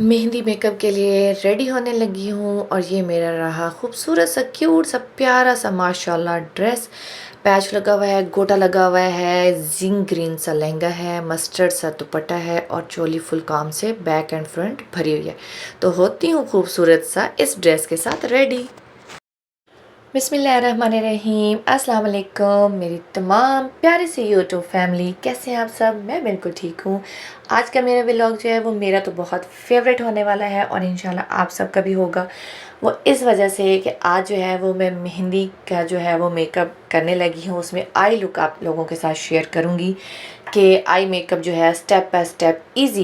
Mehndi makeup के लिए ready होने लगी हूँ और ये मेरा रहा खूबसूरत सा क्यूट सा प्यारा सा माशाल्लाह ड्रेस। पैच लगा हुआ है, गोटा लगा हुआ है, जिंक ग्रीन सा लहंगा है, मस्टर्ड सा दुपट्टा है और चोली फुल काम से बैक एंड फ्रंट भरी हुई है। तो होती हूँ खूबसूरत सा इस ड्रेस के साथ रेडी। बिस्मिल्लाहिर्रहमानिर्रहीम, अस्सलाम वालेकुम मेरी तमाम प्यारे से यूट्यूब फैमिली, कैसे हैं आप सब? मैं बिल्कुल ठीक हूँ। आज का मेरा व्लॉग जो है वो मेरा तो बहुत फेवरेट होने वाला है और इंशाल्लाह आप सबका भी होगा। वो इस वजह से कि आज जो है वो मैं मेहंदी का जो है वो मेकअप करने लगी हूँ। उसमें आई लुक आप लोगों के साथ शेयर करूँगी कि आई मेकअप जो है स्टेप बाय स्टेप ईजी,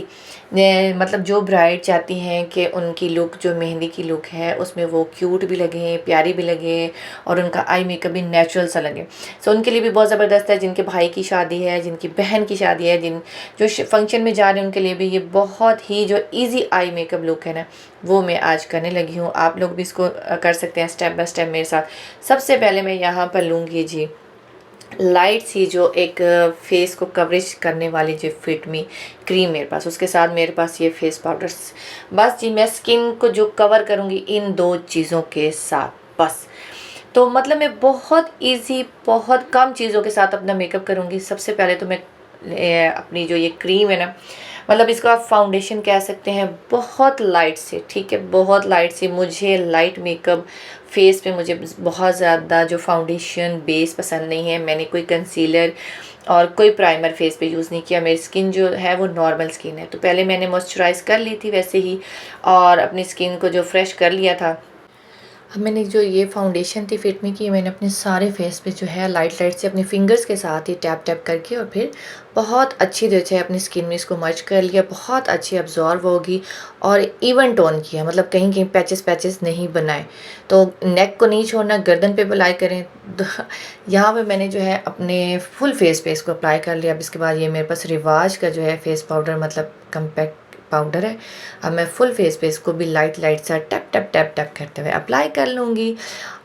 मतलब जो ब्राइड चाहती हैं कि उनकी लुक जो मेहंदी की लुक है उसमें वो क्यूट भी लगे, प्यारी भी लगे और उनका आई मेकअप भी नेचुरल सा लगे। सो उनके लिए भी बहुत ज़बरदस्त है। जिनके भाई की शादी है, जिनकी बहन की शादी है, जिन जो फंक्शन में जा रहे हैं उनके लिए भी ये बहुत ही जो इजी आई मेकअप लुक है ना वो मैं आज करने लगी हूँ। आप लोग भी इसको कर सकते हैं स्टेप बाय स्टेप मेरे साथ। सबसे पहले मैं यहाँ पर लूँगी जी लाइट सी जो एक फेस को कवरेज करने वाली जो फिट मी क्रीम मेरे पास, उसके साथ मेरे पास ये फेस पाउडर्स। बस जी मैं स्किन को जो कवर करूँगी इन दो चीज़ों के साथ बस। तो मतलब मैं बहुत इजी बहुत कम चीज़ों के साथ अपना मेकअप करूँगी। सबसे पहले तो मैं अपनी जो ये क्रीम है ना, मतलब इसको आप फाउंडेशन कह सकते हैं, बहुत लाइट से, ठीक है, बहुत लाइट से। मुझे लाइट मेकअप फेस पे मुझे बहुत ज़्यादा जो फाउंडेशन बेस पसंद नहीं है। मैंने कोई कंसीलर और कोई प्राइमर फेस पे यूज़ नहीं किया। मेरी स्किन जो है वो नॉर्मल स्किन है। तो पहले मैंने मॉइस्चराइज़ कर ली थी वैसे ही और अपनी स्किन को जो फ्रेश कर लिया था। अब मैंने जो ये फाउंडेशन थी फिट मी की, मैंने अपने सारे फेस पे जो है लाइट लाइट से अपने फिंगर्स के साथ ही टैप टैप करके और फिर बहुत अच्छी जो है अपनी स्किन में इसको मर्ज कर लिया। बहुत अच्छी अब्जॉर्व होगी और इवन टोन किया, मतलब कहीं कहीं पैचेस पैचेस नहीं बनाए। तो नेक को नहीं छोड़ना, गर्दन पे अप्लाई करें। यहाँ पे मैंने जो है अपने फुल फेस पे इसको अप्लाई कर लिया। अब इसके बाद ये मेरे पास रिवाज का जो है फेस पाउडर, मतलब कम्पैक्ट पाउडर है। अब मैं फुल फेस पे इसको भी लाइट लाइट सा टैप टैप टैप टैप करते हुए अप्लाई कर लूँगी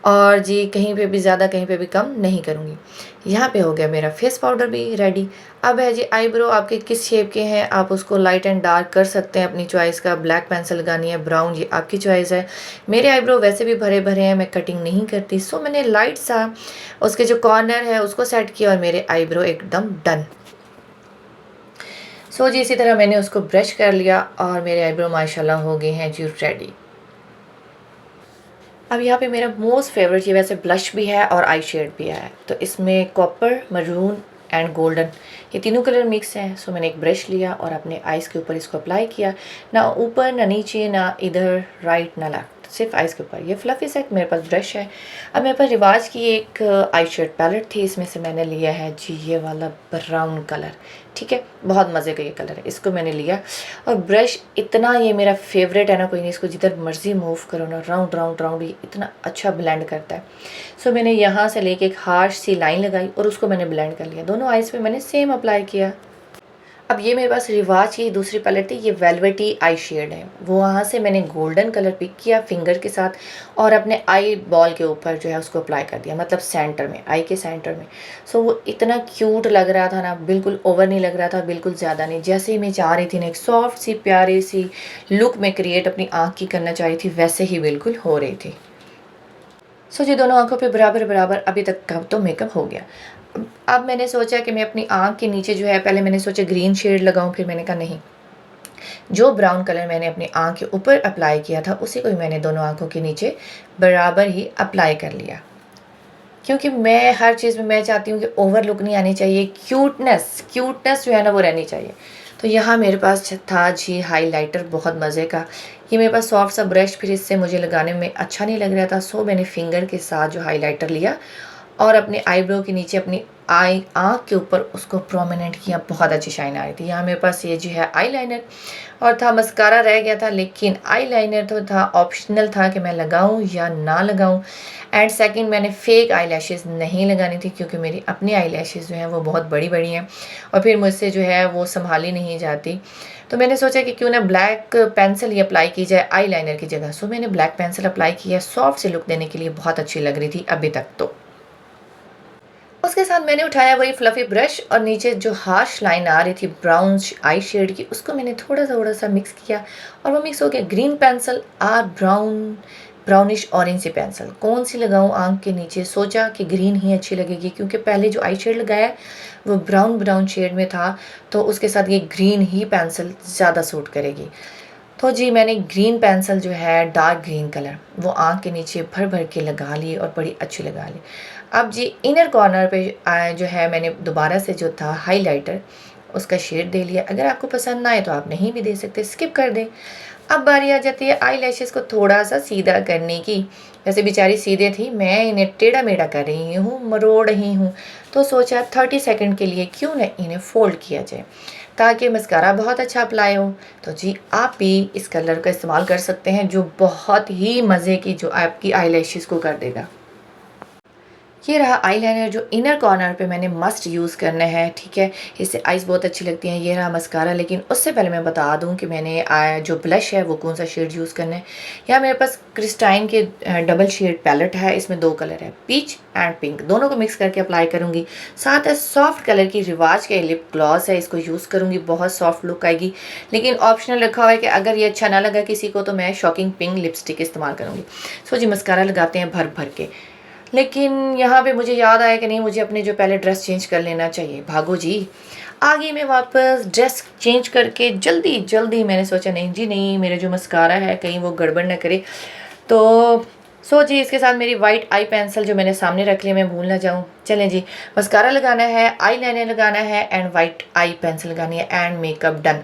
और जी कहीं पे भी ज़्यादा कहीं पे भी कम नहीं करूँगी। यहाँ पे हो गया मेरा फेस पाउडर भी रेडी। अब है जी आईब्रो, आपके किस शेप के हैं आप उसको लाइट एंड डार्क कर सकते हैं अपनी चॉइस का। ब्लैक पेंसिल लगानी है, ब्राउन, ये आपकी चॉइस है। मेरे आईब्रो वैसे भी भरे भरे हैं, मैं कटिंग नहीं करती। सो मैंने लाइट सा उसके जो कॉर्नर है उसको सेट किया और मेरे आईब्रो एकदम डन। सो जी इसी तरह मैंने उसको ब्रश कर लिया और मेरे आईब्रो माशाल्लाह हो गए हैं जी रेडी। अब यहाँ पे मेरा मोस्ट फेवरेट ये वैसे ब्लश भी है और आई शेड भी है। तो इसमें कॉपर, मरून एंड गोल्डन, ये तीनों कलर मिक्स हैं। सो मैंने एक ब्रश लिया और अपने आइज़ के ऊपर इसको अप्लाई किया। ना ऊपर ना नीचे, ना इधर राइट ना लेफ्ट, सिर्फ आइज़ के ऊपर। ये फ्लफी सा मेरे पास ब्रश है। अब मेरे पास रिवाज की एक आई शेड पैलेट थी, इसमें से मैंने लिया है जी ये वाला ब्राउन कलर, ठीक है, बहुत मज़े का ये कलर है। इसको मैंने लिया और ब्रश इतना ये मेरा फेवरेट है ना, कोई नहीं, इसको जिधर मर्जी मूव करो ना, राउंड राउंड राउंड, ये इतना अच्छा ब्लेंड करता है। सो मैंने यहाँ से लेके एक हार्श सी लाइन लगाई और उसको मैंने ब्लेंड कर लिया। दोनों आइज़ पे मैंने सेम अप्लाई किया। अब ये मेरे पास रिवाज की दूसरी पैलेट थी, ये वेलवेटी आई शेड है। वो वहाँ से मैंने गोल्डन कलर पिक किया फिंगर के साथ और अपने आई बॉल के ऊपर जो है उसको अप्लाई कर दिया, मतलब सेंटर में, आई के सेंटर में। सो वो इतना क्यूट लग रहा था ना, बिल्कुल ओवर नहीं लग रहा था, बिल्कुल ज़्यादा नहीं। जैसे ही मैं चाह रही थी ना एक सॉफ्ट सी प्यारी सी लुक में क्रिएट अपनी आँख की करना चाह रही थी, वैसे ही बिल्कुल हो रही थी। सो जी दोनों आंखों पे बराबर बराबर अभी तक का तो मेकअप हो गया। अब मैंने सोचा कि मैं अपनी आँख के नीचे जो है, पहले मैंने सोचा ग्रीन शेड लगाऊं, फिर मैंने कहा नहीं, जो ब्राउन कलर मैंने अपनी आँख के ऊपर अप्लाई किया था उसी को ही मैंने दोनों आँखों के नीचे बराबर ही अप्लाई कर लिया। क्योंकि मैं हर चीज़ में मैं चाहती हूँ कि ओवर लुक नहीं आनी चाहिए, क्यूटनेस क्यूटनेस जो है ना वो रहनी चाहिए। तो यहाँ मेरे पास था जी हाइलाइटर, बहुत मज़े का। ये मेरे पास सॉफ्ट सा ब्रश, फिर इससे मुझे लगाने में अच्छा नहीं लग रहा था। सो मैंने फिंगर के साथ जो हाइलाइटर लिया और अपने आईब्रो के नीचे अपनी आई आँख के ऊपर उसको प्रोमिनेंट किया। बहुत अच्छी शाइन आ रही थी। यहाँ मेरे पास ये जो है आईलाइनर और था, मस्कारा रह गया था, लेकिन आईलाइनर तो था, ऑप्शनल था कि मैं लगाऊं या ना लगाऊं। एंड सेकंड, मैंने फेक आई लैशेज़ नहीं लगानी थी क्योंकि मेरी अपनी आई लैशेज़ जो हैं वो बहुत बड़ी बड़ी हैं और फिर मुझसे जो है वो संभाली नहीं जाती। तो मैंने सोचा कि क्यों ना ब्लैक पेंसिल ही अप्लाई की जाए आई लाइनर की जगह। सो मैंने ब्लैक पेंसिल अप्लाई किया, सॉफ्ट से लुक देने के लिए बहुत अच्छी लग रही थी अभी तक। तो उसके साथ मैंने उठाया वही फ्लफ़ी ब्रश और नीचे जो हार्श लाइन आ रही थी ब्राउन आई शेड की, उसको मैंने थोड़ा सा मिक्स किया और वो मिक्स हो गया। ग्रीन पेंसिल और ब्राउनिश ऑरेंज सी पेंसिल कौन सी लगाऊं आंख के नीचे, सोचा कि ग्रीन ही अच्छी लगेगी क्योंकि पहले जो आई शेड लगाया वो ब्राउन शेड में था, तो उसके साथ ये ग्रीन ही पेंसिल ज़्यादा सूट करेगी। तो जी मैंने ग्रीन पेंसिल जो है डार्क ग्रीन कलर वो आँख के नीचे भर भर के लगा ली और बड़ी अच्छी लगा ली। अब जी इनर कॉर्नर पे जो है मैंने दोबारा से जो था हाइलाइटर उसका शेड दे लिया। अगर आपको पसंद ना आए तो आप नहीं भी दे सकते, स्किप कर दें। अब बारी आ जाती है आई लैशेज़ को थोड़ा सा सीधा करने की। वैसे बेचारी सीधे थी, मैं इन्हें टेढ़ा मेढ़ा कर रही हूँ, मरोड़ रही हूँ। तो सोचा 30 सेकंड के लिए क्यों न इन्हें फोल्ड किया जाए ताकि मस्कारा बहुत अच्छा अप्लाई हो। तो जी आप भी इस कलर का इस्तेमाल कर सकते हैं जो बहुत ही मज़े की जो आपकी आई लैशेज़ को कर देगा। ये रहा आईलाइनर जो इनर कॉर्नर पे मैंने मस्ट यूज़ करना है, ठीक है। इससे आईज़ बहुत अच्छी लगती हैं। ये रहा मस्कारा, लेकिन उससे पहले मैं बता दूं कि मैंने जो ब्लश है वो कौन सा शेड यूज़ करना है। यहाँ मेरे पास क्रिस्टाइन के डबल शेड पैलेट है, इसमें 2 कलर है, पीच एंड पिंक, दोनों को मिक्स करके अप्लाई करूँगी। साथ है सॉफ्ट कलर की रिवाज के लिप ग्लॉस है, इसको यूज़ करूँगी, बहुत सॉफ्ट लुक आएगी। लेकिन ऑप्शनल रखा हुआ है कि अगर ये अच्छा ना लगा किसी को तो मैं शॉकिंग पिंक लिपस्टिक इस्तेमाल करूँगी। सो जी मस्कारा लगाते हैं भर भर के। लेकिन यहाँ पे मुझे याद आया कि नहीं, मुझे अपने जो पहले ड्रेस चेंज कर लेना चाहिए। भागो जी, आ गई मैं वापस ड्रेस चेंज करके जल्दी जल्दी। मैंने सोचा नहीं जी नहीं, मेरे जो मस्कारा है कहीं वो गड़बड़ ना करे। तो सो जी इसके साथ मेरी वाइट आई पेंसिल जो मैंने सामने रख ली, मैं भूल ना जाऊँ। चलें जी, मस्कारा लगाना है, आई लाइनर लगाना है एंड वाइट आई पेंसिल लगानी है एंड मेकअप डन।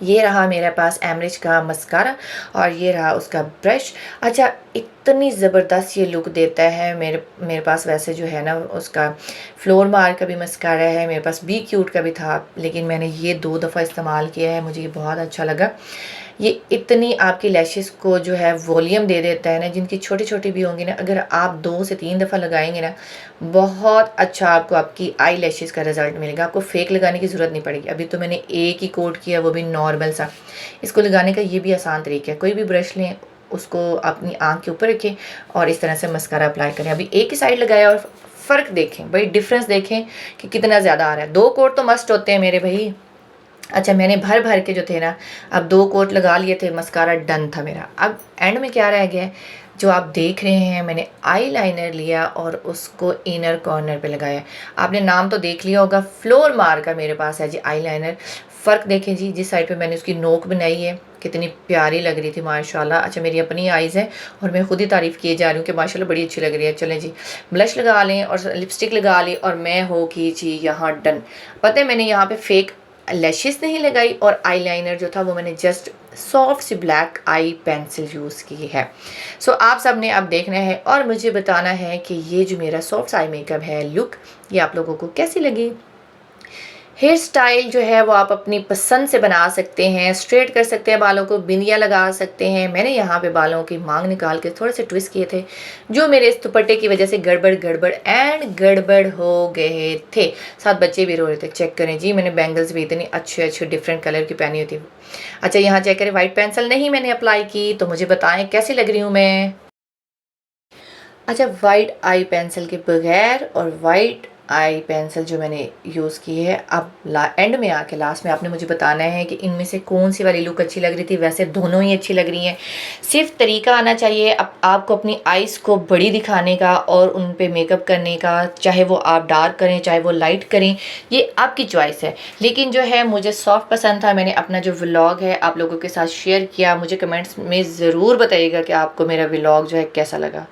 ये रहा मेरे पास एमरिच का मस्कारा और ये रहा उसका ब्रश। अच्छा, इतनी ज़बरदस्त ये लुक देता है। मेरे पास वैसे जो है ना उसका फ्लोर मार का भी मस्कारा है, मेरे पास बी क्यूट का भी था, लेकिन मैंने ये 2 दफ़ा इस्तेमाल किया है, मुझे ये बहुत अच्छा लगा। ये इतनी आपकी लैशेस को जो है वॉल्यूम दे देता है ना, जिनकी छोटी छोटी भी होंगी ना, अगर आप 2 से 3 दफ़ा लगाएंगे ना, बहुत अच्छा आपको आपकी आई लैशेस का रिज़ल्ट मिलेगा। आपको फेक लगाने की ज़रूरत नहीं पड़ेगी। अभी तो मैंने एक ही कोट किया, वो भी नॉर्मल सा। इसको लगाने का ये भी आसान तरीका है, कोई भी ब्रश लें, उसको अपनी आँख के ऊपर रखें और इस तरह से मस्कारा अप्लाई करें। अभी एक ही साइड लगाया और फ़र्क देखें भाई, डिफरेंस देखें कि कितना ज़्यादा आ रहा है। 2 कोट तो मस्ट होते हैं मेरे भाई। अच्छा, मैंने भर भर के जो थे ना, अब 2 कोट लगा लिए थे, मस्कारा डन था मेरा। अब एंड में क्या रह गया है, जो आप देख रहे हैं, मैंने आई लाइनर लिया और उसको इनर कॉर्नर पे लगाया। आपने नाम तो देख लिया होगा, फ्लोर मार का मेरे पास है जी आई लाइनर। फ़र्क देखें जी, जिस साइड पे मैंने उसकी नोक बनाई है कितनी प्यारी लग रही थी माशाल्लाह। अच्छा, मेरी अपनी आइज़ है और मैं खुद ही तारीफ़ किए जा रही हूँ कि माशाल्लाह बड़ी अच्छी लग रही है। चलें जी, ब्लश लगा लें और लिपस्टिक लगा ली और मैं होगी जी यहाँ डन। पता है मैंने यहाँ पे फेक लैशेस नहीं लगाई और आईलाइनर जो था वो मैंने जस्ट सॉफ्ट सी ब्लैक आई पेंसिल यूज़ की है। सो आप सब ने अब देखना है और मुझे बताना है कि ये जो मेरा सॉफ्ट आई मेकअप है लुक, ये आप लोगों को कैसी लगी। हेयर स्टाइल जो है वो आप अपनी पसंद से बना सकते हैं, स्ट्रेट कर सकते हैं बालों को, बिंदिया लगा सकते हैं। मैंने यहाँ पे बालों की मांग निकाल के थोड़े से ट्विस्ट किए थे जो मेरे इस दुपट्टे की वजह से गड़बड़ हो गए थे। साथ बच्चे भी रो रहे थे। चेक करें जी, मैंने बैंगल्स भी इतनी अच्छे डिफरेंट कलर की पहनी हुई थी। अच्छा, यहाँ चेक करें, वाइट पेंसिल नहीं मैंने अप्लाई की, तो मुझे बताएं कैसी लग रही हूँ मैं। अच्छा, वाइट आई पेंसिल के बगैर और वाइट आई पेंसिल जो मैंने यूज़ की है, अब एंड में आके लास्ट में आपने मुझे बताना है कि इनमें से कौन सी वाली लुक अच्छी लग रही थी। वैसे दोनों ही अच्छी लग रही हैं, सिर्फ तरीका आना चाहिए अब आपको अपनी आइज़ को बड़ी दिखाने का और उन पे मेकअप करने का। चाहे वो आप डार्क करें चाहे वो लाइट करें, ये आपकी चॉइस है। लेकिन जो है मुझे सॉफ्ट पसंद था। मैंने अपना जो व्लॉग है आप लोगों के साथ शेयर किया। मुझे कमेंट्स में ज़रूर बताइएगा कि आपको मेरा व्लॉग जो है कैसा लगा।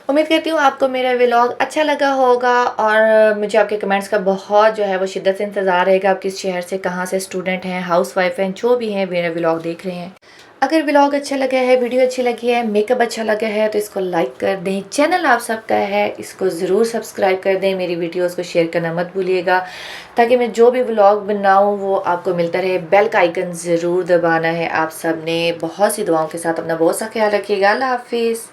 उम्मीद करती हूँ आपको मेरा व्लॉग अच्छा लगा होगा और मुझे आपके कमेंट्स का बहुत जो है वो शिद्दत से इंतज़ार रहेगा। आप किस शहर से, कहाँ से स्टूडेंट हैं, हाउसवाइफ हैं, जो भी हैं मेरा व्लॉग देख रहे हैं। अगर व्लॉग अच्छा लगा है, वीडियो अच्छी लगी है, मेकअप अच्छा लगा है तो इसको लाइक कर दें। चैनल आप सबका है, इसको ज़रूर सब्सक्राइब कर दें। मेरी वीडियोस को शेयर करना मत भूलिएगा ताकि मैं जो भी व्लॉग बनाऊँ वो आपको मिलता रहे। बेल का आइकन ज़रूर दबाना है आप सब ने। बहुत सी दुआओं के साथ अपना बहुत सा ख्याल रखिएगा। अल्लाह हाफिज़।